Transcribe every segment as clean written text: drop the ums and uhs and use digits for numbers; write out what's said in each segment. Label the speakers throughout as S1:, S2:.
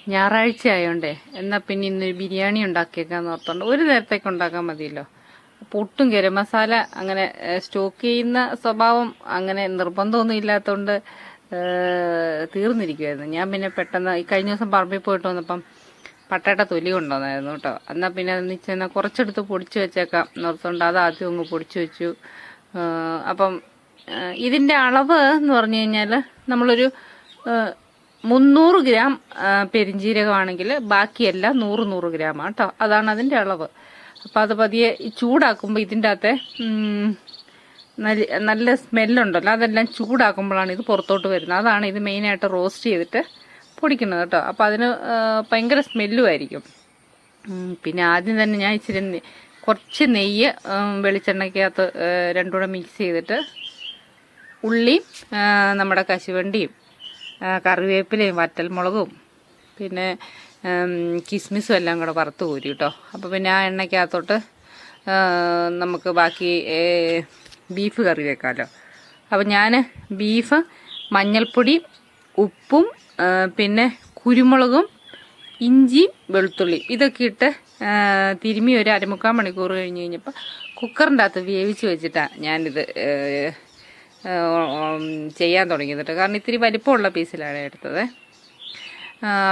S1: ഞായറാഴ്ച ആയോണ്ടേ എന്നാൽ പിന്നെ ഇന്നൊരു ബിരിയാണി ഉണ്ടാക്കിയേക്കാന്ന് ഓർത്തോണ്ട് ഒരു നേരത്തേക്ക് ഉണ്ടാക്കാൻ മതിയല്ലോ. അപ്പോൾ ഒട്ടും ഗരം മസാല അങ്ങനെ സ്റ്റോക്ക് ചെയ്യുന്ന സ്വഭാവം അങ്ങനെ നിർബന്ധമൊന്നും ഇല്ലാത്തതുകൊണ്ട് തീർന്നിരിക്കുമായിരുന്നു. ഞാൻ പിന്നെ പെട്ടെന്ന് ഈ കഴിഞ്ഞ ദിവസം പറമ്പിൽ പോയിട്ട് വന്നപ്പം പട്ടയുടെ തൊലി കൊണ്ടുവന്നായിരുന്നു കേട്ടോ. എന്നാൽ പിന്നെ അതെന്ന് വെച്ചാൽ കുറച്ചെടുത്ത് പൊടിച്ച് വെച്ചേക്കാം നിർത്തുകൊണ്ട് അത് ആദ്യം ഒന്ന് പൊടിച്ച് വെച്ചു. അപ്പം ഇതിൻ്റെ അളവ് എന്ന് പറഞ്ഞു കഴിഞ്ഞാൽ നമ്മളൊരു 300 ഗ്രാം പെരിഞ്ജീരകമാണെങ്കിൽ ബാക്കിയെല്ലാം 100 ഗ്രാമാണ് കേട്ടോ. അതാണ് അതിൻ്റെ അളവ്. അപ്പം അത് പതിയെ ചൂടാക്കുമ്പോൾ ഇതിൻ്റെ അകത്തെ നല്ല സ്മെല്ലുണ്ടല്ലോ, അതെല്ലാം ചൂടാക്കുമ്പോഴാണ് ഇത് പുറത്തോട്ട് വരുന്നത്. അതാണ് ഇത് മെയിനായിട്ട് റോസ്റ്റ് ചെയ്തിട്ട് പൊടിക്കുന്നത് കേട്ടോ. അപ്പം അതിന് ഭയങ്കര സ്മെല്ലും ആയിരിക്കും. പിന്നെ ആദ്യം തന്നെ ഞാൻ ഇച്ചിരി കുറച്ച് നെയ്യ് വെളിച്ചെണ്ണയ്ക്കകത്ത് രണ്ടും കൂടെ മിക്സ് ചെയ്തിട്ട് ഉള്ളിയും നമ്മുടെ കശുവണ്ടിയും കറിവേപ്പിലയും വറ്റൽമുളകും പിന്നെ കിസ്മിസും എല്ലാം കൂടെ വറുത്ത് കോരി കേട്ടോ. അപ്പോൾ പിന്നെ ആ എണ്ണയ്ക്കകത്തോട്ട് നമുക്ക് ബാക്കി ബീഫ് കറി വെക്കാമല്ലോ. അപ്പോൾ ഞാൻ ബീഫ് മഞ്ഞൾപ്പൊടി ഉപ്പും പിന്നെ കുരുമുളകും ഇഞ്ചിയും വെളുത്തുള്ളിയും ഇതൊക്കെ ഇട്ട് തിരുമ്മി ഒരു 1/4 മണിക്കൂർ കഴിഞ്ഞ് കഴിഞ്ഞപ്പോൾ കുക്കറിൻ്റെ അകത്ത് വേവിച്ച് വെച്ചിട്ടാണ് ഞാനിത് ചെയ്യാൻ തുടങ്ങിയത് കേട്ടോ. കാരണം ഇത്തിരി വലിപ്പമുള്ള പീസിലാണ് എടുത്തത്.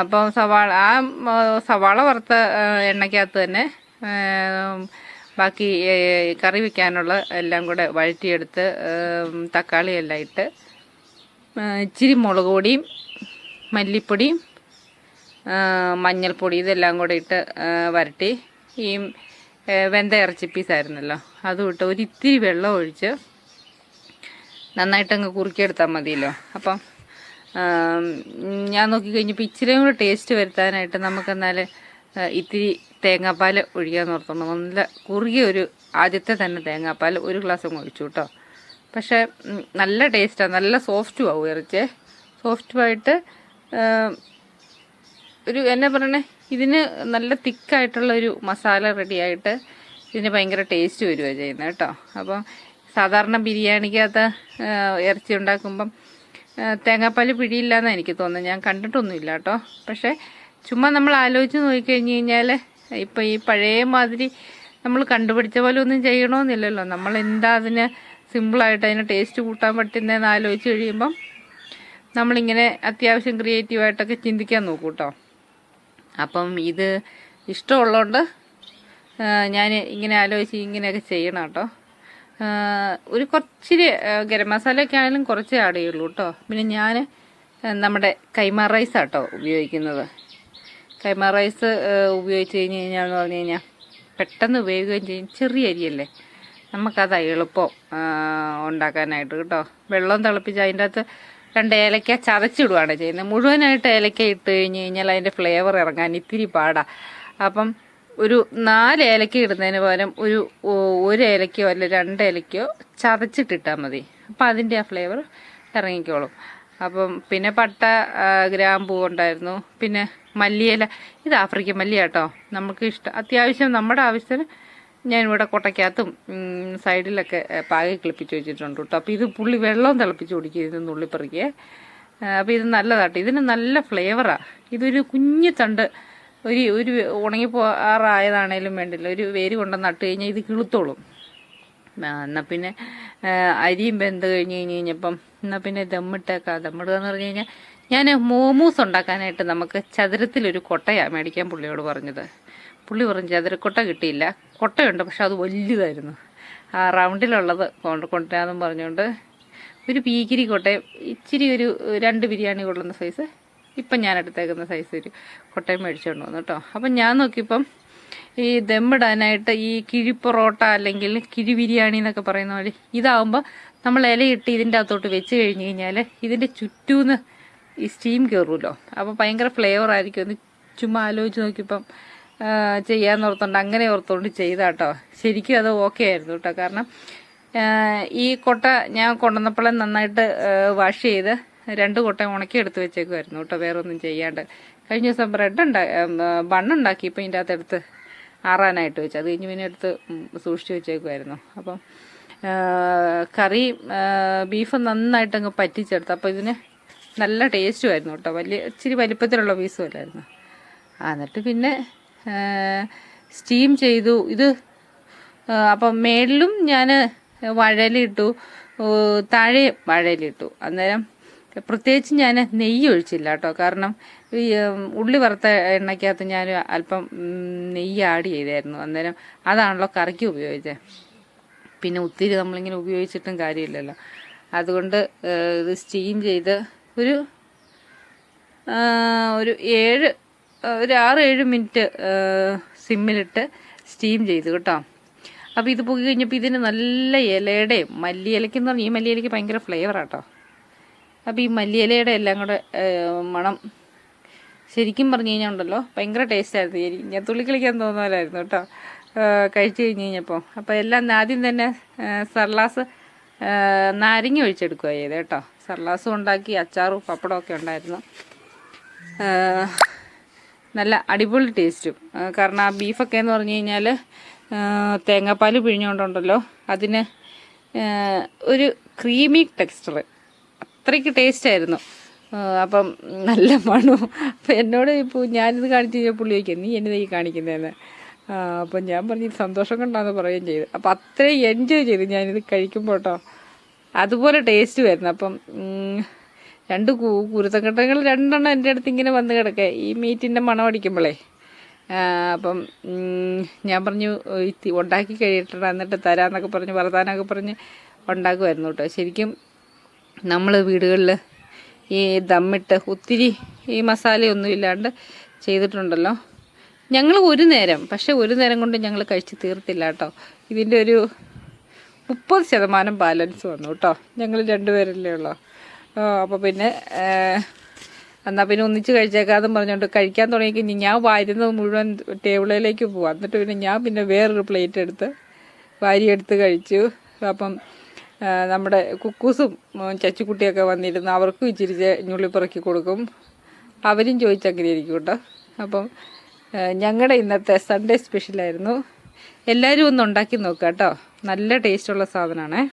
S1: അപ്പം സവാള വറുത്ത എണ്ണയ്ക്കകത്ത് തന്നെ ബാക്കി കറി വയ്ക്കാനുള്ള എല്ലാം കൂടെ വഴറ്റിയെടുത്ത് തക്കാളി എല്ലാം ഇട്ട് ഇച്ചിരി മുളക് പൊടിയും മല്ലിപ്പൊടിയും മഞ്ഞൾപ്പൊടി ഇതെല്ലാം കൂടെ ഇട്ട് വരട്ടി ഈ വെന്ത ഇറച്ചി പീസായിരുന്നല്ലോ അതും ഇട്ട് ഒരിത്തിരി വെള്ളം ഒഴിച്ച് നന്നായിട്ടങ്ങ് കുറുക്കിയെടുത്താൽ മതിയല്ലോ. അപ്പം ഞാൻ നോക്കിക്കഴിഞ്ഞപ്പോൾ ഇച്ചിരിയും കൂടെ ടേസ്റ്റ് വരുത്താനായിട്ട് നമുക്കെന്നാൽ ഇത്തിരി തേങ്ങാപ്പാൽ ഒഴിക്കാൻ നിർത്തണം. നല്ല കുറുകിയ ഒരു ആദ്യത്തെ തന്നെ തേങ്ങാപ്പാൽ 1 ഗ്ലാസ് അങ്ങ് ഒഴിച്ചു കേട്ടോ. പക്ഷേ നല്ല ടേസ്റ്റാണ്, നല്ല സോഫ്റ്റും ആവും ഇറച്ചി. സോഫ്റ്റുമായിട്ട് ഒരു എന്നാ പറയണേ, ഇതിന് നല്ല തിക്കായിട്ടുള്ളൊരു മസാല റെഡിയായിട്ട് ഇതിന് ഭയങ്കര ടേസ്റ്റ് വരിക ചെയ്യുന്നത് കേട്ടോ. അപ്പം സാധാരണ ബിരിയാണിക്കകത്ത് ഇറച്ചി ഉണ്ടാക്കുമ്പം തേങ്ങാപ്പാൽ പിടിയില്ലാന്നാണ് എനിക്ക് തോന്നുന്നത്. ഞാൻ കണ്ടിട്ടൊന്നുമില്ല കേട്ടോ. പക്ഷേ ചുമ്മാ നമ്മൾ ആലോചിച്ച് നോക്കിക്കഴിഞ്ഞ് കഴിഞ്ഞാൽ ഇപ്പം ഈ പഴയ മാതിരി നമ്മൾ കണ്ടുപിടിച്ച പോലെ ഒന്നും ചെയ്യണമെന്നില്ലല്ലോ. നമ്മൾ എന്താ അതിന് സിമ്പിളായിട്ട് അതിന് ടേസ്റ്റ് കൂട്ടാൻ പറ്റുന്നതെന്ന് ആലോചിച്ച് കഴിയുമ്പം നമ്മളിങ്ങനെ അത്യാവശ്യം ക്രിയേറ്റീവായിട്ടൊക്കെ ചിന്തിക്കാൻ നോക്കൂ കേട്ടോ. അപ്പം ഇത് ഇഷ്ടമുള്ളതുകൊണ്ട് ഞാൻ ഇങ്ങനെ ആലോചിച്ച് ഇങ്ങനെയൊക്കെ ചെയ്യണം കേട്ടോ. ഒരു കുറച്ചിരി ഗരം മസാലയൊക്കെ ആണെങ്കിലും കുറച്ചേ ആഡ് ചെയ്യുള്ളൂ കേട്ടോ. പിന്നെ ഞാൻ നമ്മുടെ കൈമ റൈസാണ് കേട്ടോ ഉപയോഗിക്കുന്നത്. കൈമ റൈസ് ഉപയോഗിച്ച് കഴിഞ്ഞ് കഴിഞ്ഞാൽ പറഞ്ഞു കഴിഞ്ഞാൽ പെട്ടെന്ന് ഉപയോഗിക്കുകയും ചെയ്യും. ചെറിയ അരിയല്ലേ, നമുക്കത് എളുപ്പം ഉണ്ടാക്കാനായിട്ട് കേട്ടോ. വെള്ളം തിളപ്പിച്ച് അതിൻ്റെ അകത്ത് 2 ഏലക്ക ചതച്ചിടുകയാണ് ചെയ്യുന്നത്. മുഴുവനായിട്ട് ഏലക്ക ഇട്ട് കഴിഞ്ഞ് കഴിഞ്ഞാൽ അതിൻ്റെ ഫ്ലേവർ ഇറങ്ങാൻ ഇത്തിരി പാടാണ്. അപ്പം ഒരു 4 ഏലക്ക ഇടുന്നതിന് പകരം ഒരു ഏലക്കയോ അല്ല 2 ഏലക്കയോ ചതച്ചിട്ടിട്ടാൽ മതി. അപ്പം അതിൻ്റെ ആ ഫ്ലേവർ ഇറങ്ങിക്കോളും. അപ്പം പിന്നെ പട്ട ഗ്രാമ്പൂ ഉണ്ടായിരുന്നു. പിന്നെ മല്ലിയില, ഇത് ആഫ്രിക്കൻ മല്ലിയ കേട്ടോ. നമുക്ക് അത്യാവശ്യം നമ്മുടെ ആവശ്യത്തിന് ഞാനിവിടെ കൊട്ടയ്ക്കകത്തും സൈഡിലൊക്കെ പാകി കിളിപ്പിച്ച് വെച്ചിട്ടുണ്ട് കേട്ടോ. അപ്പോൾ ഇത് പുള്ളി വെള്ളം തിളപ്പിച്ച് കുടിക്കുക, ഇത് നുള്ളിപ്പറിക്കുക. അപ്പോൾ ഇത് നല്ലതാട്ടോ, ഇതിന് നല്ല ഫ്ലേവറാണ്. ഇതൊരു കുഞ്ഞു തണ്ട് ഒരു ഉണങ്ങിപ്പോറായതാണേലും വേണ്ടില്ല, ഒരു വേര് കൊണ്ടുവന്ന് നട്ട് കഴിഞ്ഞാൽ ഇത് കിളുത്തോളും. എന്നാൽ പിന്നെ അരിയും വെന്ത് കഴിഞ്ഞപ്പം എന്നാൽ പിന്നെ ദമ്മിട്ടേക്കാം. ദമ്മിടുക എന്ന് പറഞ്ഞു കഴിഞ്ഞാൽ ഞാൻ മോമോസ് ഉണ്ടാക്കാനായിട്ട് നമുക്ക് ചതുരത്തിലൊരു കൊട്ടയാണ് മേടിക്കാൻ പുള്ളിയോട് പറഞ്ഞത്. പുള്ളി പറഞ്ഞു ചതുരക്കൊട്ട കിട്ടിയില്ല, കൊട്ടയുണ്ട് പക്ഷെ അത് വലുതായിരുന്നു, ആ റൗണ്ടിലുള്ളത് കൊണ്ടുവരാമെന്നും പറഞ്ഞുകൊണ്ട് ഒരു പീക്കിരി കൊട്ടയും ഇച്ചിരി ഒരു 2 ബിരിയാണി കൊള്ളുന്ന സൈസ് ഇപ്പം ഞാൻ എടുത്തേക്കുന്ന സൈസ് ഒരു കൊട്ടയും മേടിച്ചുകൊണ്ട് വന്നു കേട്ടോ. അപ്പം ഞാൻ നോക്കിയപ്പം ഈ ദമ്മിടാനായിട്ട് ഈ കിഴി പൊറോട്ട അല്ലെങ്കിൽ കിഴി ബിരിയാണി എന്നൊക്കെ പറയുന്ന പോലെ ഇതാവുമ്പോൾ നമ്മൾ ഇലയിട്ട് ഇതിൻ്റെ അകത്തോട്ട് വെച്ച് കഴിഞ്ഞ് കഴിഞ്ഞാൽ ഇതിൻ്റെ ചുറ്റൂന്ന് ഈ സ്റ്റീം കയറുമല്ലോ. അപ്പോൾ ഭയങ്കര ഫ്ലേവർ ആയിരിക്കും. ഒന്ന് ചുമ്മാ ആലോചിച്ച് നോക്കിയപ്പം ചെയ്യാമെന്ന് ഓർത്തുകൊണ്ട് അങ്ങനെ ഓർത്തുകൊണ്ട് ചെയ്താട്ടോ. ശരിക്കും അത് ഓക്കെ ആയിരുന്നു കേട്ടോ. കാരണം ഈ കൊട്ട ഞാൻ കൊണ്ടുവന്നപ്പോഴേ നന്നായിട്ട് വാഷ് ചെയ്ത് 2 കൊട്ട ഉണക്കി എടുത്ത് വെച്ചേക്കുമായിരുന്നു കേട്ടോ, വേറെ ഒന്നും ചെയ്യാണ്ട്. കഴിഞ്ഞ ദിവസം ബണ്ണുണ്ടാക്കി ഇപ്പം ഇതിൻ്റെ അകത്ത് എടുത്ത് ആറാനായിട്ട് വെച്ചു. അത് കഴിഞ്ഞ് പിന്നെ എടുത്ത് സൂക്ഷിച്ച് വെച്ചേക്കുമായിരുന്നു. അപ്പം കറി ബീഫ് നന്നായിട്ടങ്ങ് പറ്റിച്ചെടുത്തു. അപ്പോൾ ഇതിന് നല്ല ടേസ്റ്റുമായിരുന്നു കേട്ടോ. ഇച്ചിരി വലിപ്പത്തിലുള്ള പീസും അല്ലായിരുന്നു. എന്നിട്ട് പിന്നെ സ്റ്റീം ചെയ്തു ഇത്. അപ്പം മേളിലും ഞാൻ വാഴയിലിട്ടു, താഴെ വാഴയിലിട്ടു. അന്നേരം പ്രത്യേകിച്ച് ഞാൻ നെയ്യ് ഒഴിച്ചില്ല കേട്ടോ. കാരണം ഈ ഉള്ളി വറുത്ത എണ്ണയ്ക്കകത്ത് ഞാൻ അല്പം നെയ്യ് ആഡ് ചെയ്തായിരുന്നു. അന്നേരം അതാണല്ലോ കറിക്ക് ഉപയോഗിച്ചത്. പിന്നെ ഒത്തിരി നമ്മളിങ്ങനെ ഉപയോഗിച്ചിട്ടും കാര്യമില്ലല്ലോ. അതുകൊണ്ട് ഇത് സ്റ്റീം ചെയ്ത് ഒരു 6-7 മിനിറ്റ് സിമ്മിലിട്ട് സ്റ്റീം ചെയ്തു കേട്ടോ. അപ്പോൾ ഇത് പൊക്കി കഴിഞ്ഞപ്പോൾ ഇതിന് നല്ല ഇലയുടെയും മല്ലിയിലയ്ക്കെന്ന് പറഞ്ഞാൽ ഈ മല്ലിയിലയ്ക്ക് ഭയങ്കര ഫ്ലേവറാട്ടോ. അപ്പോൾ ഈ മല്ലിയിലയുടെ എല്ലാം കൂടെ മണം ശരിക്കും പറഞ്ഞു കഴിഞ്ഞാൽ ഉണ്ടല്ലോ ഭയങ്കര ടേസ്റ്റായിരുന്നു. ഞാൻ തുള്ളി കളിക്കാൻ തോന്നുന്നവരായിരുന്നു കേട്ടോ കഴിച്ചു കഴിഞ്ഞ് കഴിഞ്ഞപ്പോൾ. അപ്പോൾ എല്ലാം ആദ്യം തന്നെ സർലാസ് നാരങ്ങ ഒഴിച്ചെടുക്കുക ചെയ്ത് കേട്ടോ. സർലാസും ഉണ്ടാക്കി, അച്ചാറും പപ്പടമൊക്കെ ഉണ്ടായിരുന്നു. നല്ല അടിപൊളി ടേസ്റ്റും. കാരണം ആ ബീഫൊക്കെ എന്ന് പറഞ്ഞു കഴിഞ്ഞാൽ തേങ്ങാപ്പാൽ പിഴിഞ്ഞുകൊണ്ടുണ്ടല്ലോ അതിന് ഒരു ക്രീമി ടെക്സ്ചർ, അത്രയ്ക്ക് ടേസ്റ്റായിരുന്നു. അപ്പം നല്ല മണവും. അപ്പം എന്നോട് ഇപ്പോൾ ഞാനിത് കാണിച്ച് കഴിഞ്ഞാൽ പുള്ളി ചോദിക്കും, നീ എന്നെ ഈ കാണിക്കുന്നതെന്ന്. അപ്പം ഞാൻ പറഞ്ഞു സന്തോഷം കൊണ്ടാന്ന് പറയുകയും ചെയ്തു. അപ്പം അത്രയും എൻജോയ് ചെയ്തു ഞാനിത് കഴിക്കുമ്പോൾ കേട്ടോ. അതുപോലെ ടേസ്റ്റ് വരുന്നു. അപ്പം 2 കുരുത്തക്കെട്ടങ്ങൾ 2 എൻ്റെ അടുത്ത് ഇങ്ങനെ വന്ന് കിടക്കുക ഈ മീറ്റിൻ്റെ മണം അടിക്കുമ്പോഴേ. അപ്പം ഞാൻ പറഞ്ഞു ഉണ്ടാക്കി കഴിയട്ടെ എന്നിട്ട് തരാമെന്നൊക്കെ പറഞ്ഞ് വർത്താനമൊക്കെ പറഞ്ഞ് ഉണ്ടാക്കുമായിരുന്നു കേട്ടോ. ശരിക്കും നമ്മൾ വീടുകളിൽ ഈ ദമ്മിട്ട് ഒത്തിരി ഈ മസാലയൊന്നും ഇല്ലാണ്ട് ചെയ്തിട്ടുണ്ടല്ലോ. ഞങ്ങൾ ഒരു നേരം കൊണ്ട് ഞങ്ങൾ കഴിച്ച് തീർത്തില്ല കേട്ടോ. ഇതിൻ്റെ ഒരു 30% ബാലൻസ് വന്നു കേട്ടോ. ഞങ്ങൾ 2 പേരല്ലേ ഉള്ളൂ. അപ്പോൾ പിന്നെ എന്നാൽ പിന്നെ ഒന്നിച്ച് കഴിച്ചേക്കാതെന്ന് പറഞ്ഞുകൊണ്ട് കഴിക്കാൻ തുടങ്ങി ഞാൻ വാരുന്നത് മുഴുവൻ ടേബിളിലേക്ക് പോവാം. എന്നിട്ട് പിന്നെ വേറൊരു പ്ലേറ്റ് എടുത്ത് വാരിയെടുത്ത് കഴിച്ചു. അപ്പം നമ്മുടെ കുക്കൂസും ചച്ചുക്കുട്ടിയൊക്കെ വന്നിരുന്നു. അവർക്കും ഇച്ചിരി ഞുള്ളിപ്പുറക്കി കൊടുക്കും. അവരും ചോദിച്ചങ്ങനെ ഇരിക്കും കേട്ടോ. അപ്പം ഞങ്ങളുടെ ഇന്നത്തെ സൺഡേ സ്പെഷ്യലായിരുന്നു. എല്ലാവരും ഒന്ന് ഉണ്ടാക്കി നോക്കുക കേട്ടോ. നല്ല ടേസ്റ്റുള്ള സാധനമാണേ.